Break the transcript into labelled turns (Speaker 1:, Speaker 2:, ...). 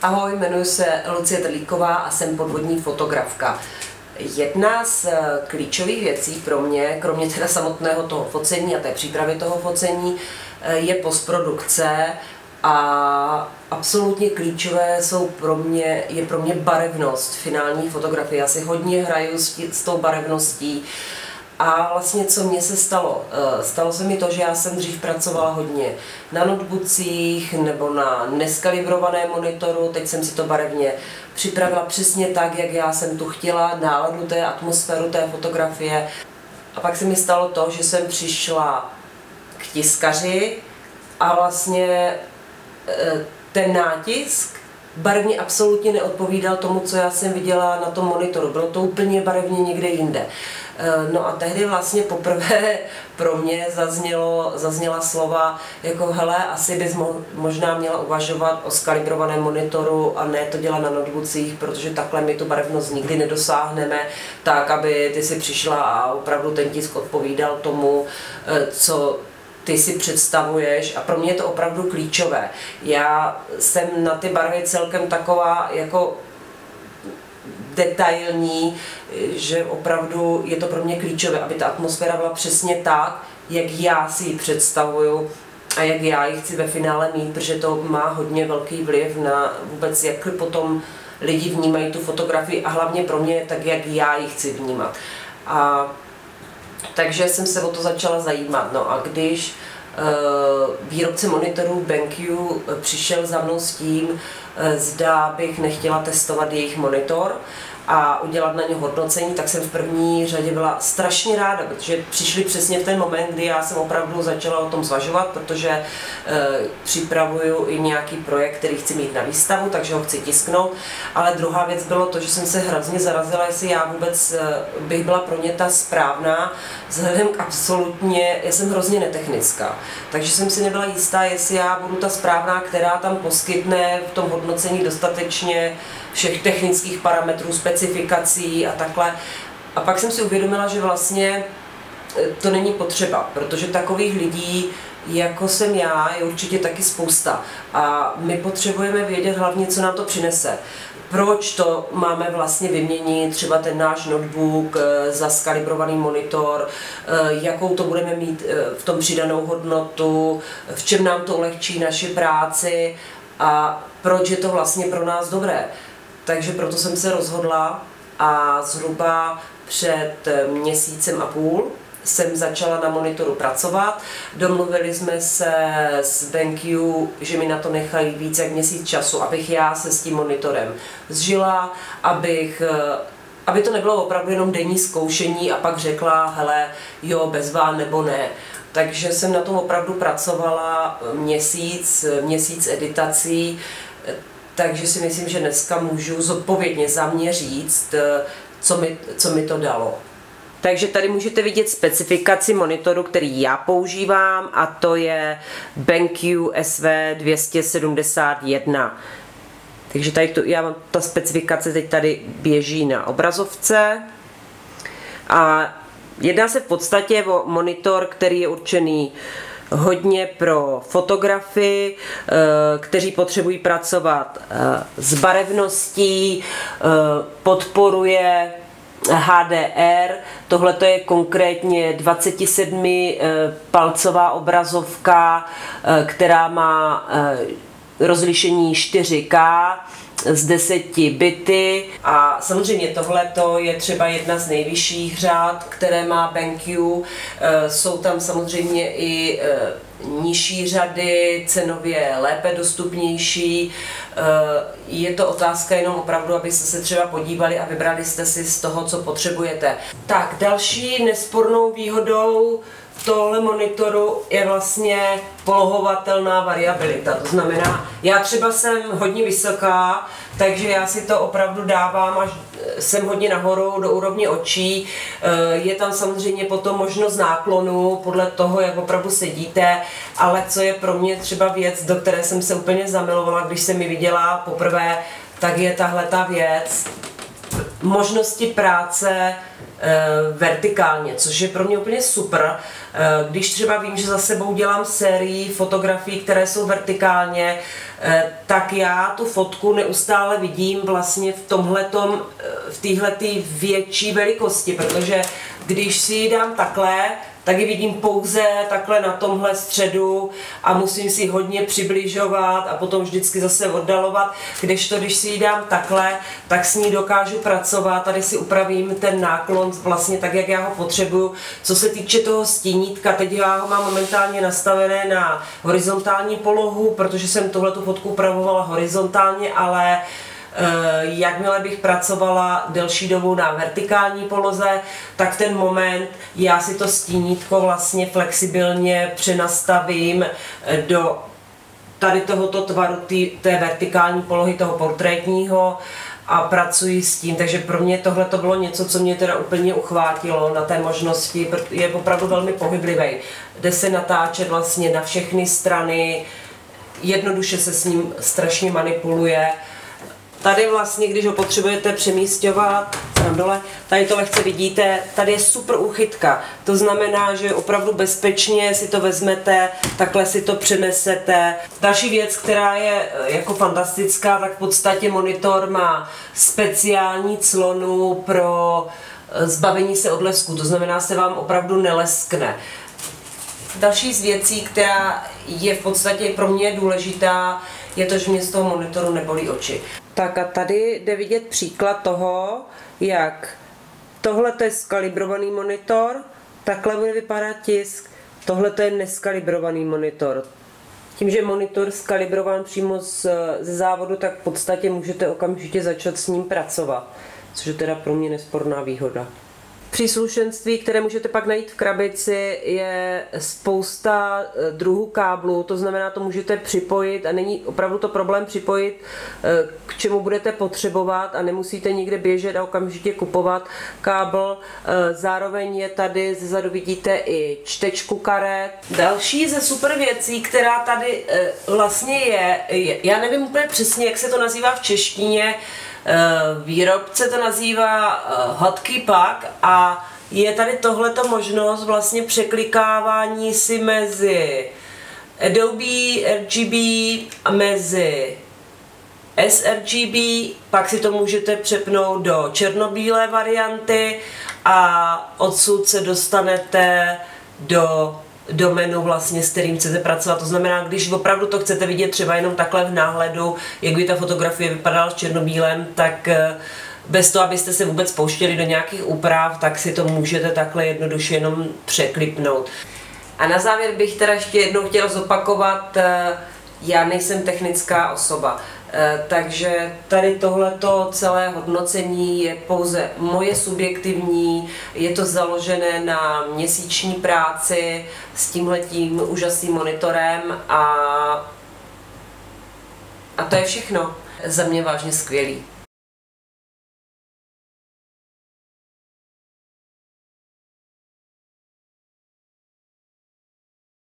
Speaker 1: Ahoj, jmenuji se Lucie Trlíková a jsem podvodní fotografka. Jedna z klíčových věcí pro mě, kromě teda samotného toho focení a té přípravy toho focení, je postprodukce a absolutně klíčové je pro mě barevnost finální fotografie. Já si hodně hraju s tou barevností. A vlastně co mně se stalo? Stalo se mi to, že já jsem dřív pracovala hodně na notebookcích nebo na neskalibrovaném monitoru, teď jsem si to barevně připravila přesně tak, jak já jsem tu chtěla, náladu té atmosféru té fotografie. A pak se mi stalo to, že jsem přišla k tiskaři a vlastně ten nátisk barevně absolutně neodpovídal tomu, co já jsem viděla na tom monitoru. Bylo to úplně barevně někde jinde. No a tehdy vlastně poprvé pro mě zazněla slova jako hele, asi bys možná měla uvažovat o skalibrovaném monitoru a ne to dělat na notebookcích, protože takhle my tu barevnost nikdy nedosáhneme, tak aby ty si přišla a opravdu ten tisk odpovídal tomu, co ty si představuješ, a pro mě je to opravdu klíčové. Já jsem na ty barvy celkem taková jako detailní, že opravdu je to pro mě klíčové, aby ta atmosféra byla přesně tak, jak já si ji představuju a jak já ji chci ve finále mít, protože to má hodně velký vliv na vůbec, jak potom lidi vnímají tu fotografii a hlavně pro mě tak, jak já ji chci vnímat. Takže jsem se o to začala zajímat. No a když výrobce monitorů BenQ přišel za mnou s tím, zda bych nechtěla testovat jejich monitor a udělat na ně hodnocení, tak jsem v první řadě byla strašně ráda, protože přišli přesně v ten moment, kdy já jsem opravdu začala o tom zvažovat, protože připravuju i nějaký projekt, který chci mít na výstavu, takže ho chci tisknout. Ale druhá věc bylo to, že jsem se hrozně zarazila, jestli já vůbec bych byla pro ně ta správná, vzhledem k absolutně, já jsem hrozně netechnická, takže jsem si nebyla jistá, jestli já budu ta správná, která tam poskytne v tom hodnocení dostatečně všech technických parametrů, specifikací a takhle. A pak jsem si uvědomila, že vlastně to není potřeba, protože takových lidí, jako jsem já, je určitě taky spousta. A my potřebujeme vědět hlavně, co nám to přinese. Proč to máme vlastně vyměnit, třeba ten náš notebook za skalibrovaný monitor, jakou to budeme mít v tom přidanou hodnotu, v čem nám to ulehčí naši práci a proč je to vlastně pro nás dobré. Takže proto jsem se rozhodla a zhruba před měsícem a půl jsem začala na monitoru pracovat. Domluvili jsme se s BenQ, že mi na to nechají víc jak měsíc času, abych já se s tím monitorem zžila, aby to nebylo opravdu jenom denní zkoušení a pak řekla, hele, jo, bezvá nebo ne. Takže jsem na tom opravdu pracovala měsíc editací, takže si myslím, že dneska můžu zodpovědně za mě říct, co mi to dalo. Takže tady můžete vidět specifikaci monitoru, který já používám, a to je BenQ SV271. Takže tady ta specifikace teď tady běží na obrazovce. A jedná se v podstatě o monitor, který je určený hodně pro fotografy, kteří potřebují pracovat s barevností, podporuje HDR, tohle je konkrétně 27 palcová obrazovka, která má rozlišení 4K z 10 bity a samozřejmě tohle je třeba jedna z nejvyšších řád, které má BenQ. Jsou tam samozřejmě i nižší řady, cenově lépe dostupnější. Je to otázka jenom opravdu, abyste se třeba podívali a vybrali jste si z toho, co potřebujete. Tak, další nespornou výhodou tohle monitoru je vlastně polohovatelná variabilita. To znamená, já třeba jsem hodně vysoká, takže já si to opravdu dávám až jsem hodně nahoru do úrovně očí. Je tam samozřejmě potom možnost náklonu podle toho, jak opravdu sedíte, ale co je pro mě třeba věc, do které jsem se úplně zamilovala, když jsem ji viděla poprvé, tak je tahle ta věc. možnosti práce vertikálně, což je pro mě úplně super. Když třeba vím, že za sebou dělám sérii fotografií, které jsou vertikálně, tak já tu fotku neustále vidím vlastně v téhletý větší velikosti, protože když si ji dám takhle, tak ji vidím pouze takhle na tomhle středu a musím si hodně přibližovat a potom vždycky zase oddalovat, kdežto když si ji dám takhle, tak s ní dokážu pracovat, tady si upravím ten náklon vlastně tak, jak já ho potřebuju. Co se týče toho stínítka, teď já ho mám momentálně nastavené na horizontální polohu, protože jsem tuhletu fotku upravovala horizontálně, ale jakmile bych pracovala delší dobu na vertikální poloze, tak ten moment já si to stínítko vlastně flexibilně přenastavím do tady tohoto tvaru té vertikální polohy, toho portrétního a pracuji s tím, takže pro mě tohle to bylo něco, co mě teda úplně uchvátilo na té možnosti, je opravdu velmi pohyblivý. Jde se natáčet vlastně na všechny strany, jednoduše se s ním strašně manipuluje. Tady vlastně, když ho potřebujete přemísťovat, tam dole, tady to lehce vidíte, tady je super úchytka. To znamená, že opravdu bezpečně si to vezmete, takhle si to přenesete. Další věc, která je jako fantastická, tak v podstatě monitor má speciální clonu pro zbavení se odlesku, to znamená, se vám opravdu neleskne. Další z věcí, která je v podstatě pro mě důležitá, je to, že mě z toho monitoru nebolí oči. Tak a tady jde vidět příklad toho, jak tohle je skalibrovaný monitor, takhle bude vypadat tisk, tohle je neskalibrovaný monitor. Tím, že je monitor skalibrován přímo ze závodu, tak v podstatě můžete okamžitě začat s ním pracovat, což je teda pro mě nesporná výhoda. Příslušenství, které můžete pak najít v krabici, je spousta druhů káblů, to znamená, to můžete připojit a není opravdu to problém připojit, k čemu budete potřebovat a nemusíte nikde běžet a okamžitě kupovat kábel. Zároveň je tady zezadu vidíte i čtečku karet. Další ze super věcí, která tady vlastně je, já nevím úplně přesně, jak se to nazývá v češtině, výrobce to nazývá hotkey plug a je tady tohleto možnost vlastně překlikávání si mezi Adobe RGB a mezi sRGB, pak si to můžete přepnout do černobílé varianty a odsud se dostanete do menu vlastně, s kterým chcete pracovat. To znamená, když opravdu to chcete vidět třeba jenom takhle v náhledu, jak by ta fotografie vypadala v černobílém, tak bez toho, abyste se vůbec pouštěli do nějakých úprav, tak si to můžete takhle jednoduše jenom překlipnout. A na závěr bych teda ještě jednou chtěla zopakovat, já nejsem technická osoba, takže tady tohleto celé hodnocení je pouze moje subjektivní, je to založené na měsíční práci s tímhletím úžasným monitorem a to je všechno. Za mě vážně skvělý.